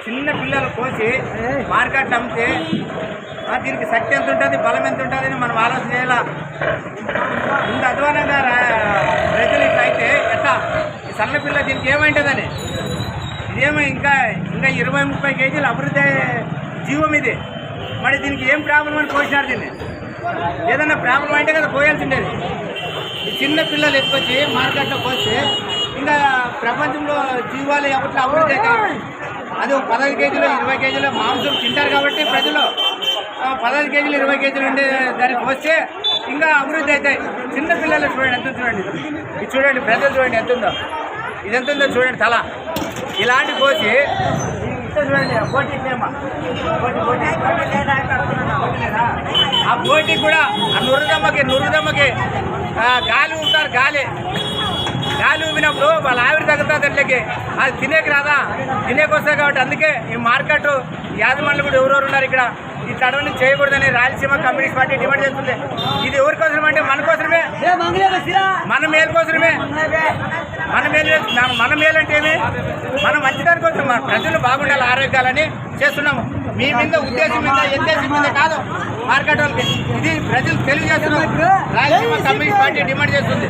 చిన్న పిల్లలు కోసి మార్కెట్లో అమ్మితే దీనికి శక్తి ఎంత ఉంటుంది, బలం ఎంత ఉంటుంది అని మనం ఆలోచన చేయాలా. ఇంత అధ్వానంగా రైతులు ఇట్లా అయితే ఎట్లా ఈ సన్న పిల్ల దీనికి ఏమైంటుందని. ఇదేమో ఇంకా 20-30 కేజీలు అభివృద్ధి జీవం ఇది. మరి దీనికి ఏం ప్రాబ్లం అని కోసినారు దీన్ని. ఏదన్నా ప్రాబ్లం అంటే కదా కోయాల్సిండేది. ఈ చిన్న పిల్లలు ఎత్తుకొచ్చి మార్కెట్లో కోస్తే ఇంకా ప్రపంచంలో జీవాలు ఎవరిలో అభివృద్ధి అవుతాయి. అది 15 కేజీలు 20 కేజీలు మాంసం తింటారు కాబట్టి ప్రజలు 15 కేజీలు 20 కేజీలు ఉండే దానికి వస్తే ఇంకా అభివృద్ధి అవుతాయి. చిన్న పిల్లలు చూడండి ఎంత చూడండి, ఇది చూడండి, ప్రజలు చూడండి ఎంత ఉందో, ఇది ఎంత ఉందో చూడండి. తల ఇలాంటి కోసి చూడండి. పోటీ ఆ పోటీ కూడా ఆ నురుదమ్మకి గాలి ఊపుతారు. గాలి ఊపినప్పుడు వాళ్ళ ఆవిరి తగ్గుతుంది అట్లకి. అది తినేకి రాదా, తినేకి వస్తాయి కాబట్టి అందుకే ఈ మార్కెట్ యాజమాన్యులు కూడా ఎవరెవరు ఉన్నారు ఇక్కడ ఈ తడవని చేయకూడదని రాయలసీమ కమ్యూనిస్ట్ పార్టీ డిమాండ్ చేస్తుంది. ఇది ఎవరి కోసమే అంటే మన కోసమే, మన మేలు కోసమే. మన మేలు అంటే ఏమి, మనం మంచిదాని కోసం మన ప్రజలు బాగుండాలి, ఆరోగ్యాలని చేస్తున్నాము. మీ మీద ఉద్దేశం మీద ఎత్తేసి మీద కాదు మార్కెట్ వాళ్ళకి. ఇది ప్రజలు తెలియజేస్తున్నారు. రాయలసీమ కమ్యూనిస్ట్ పార్టీ డిమాండ్ చేస్తుంది.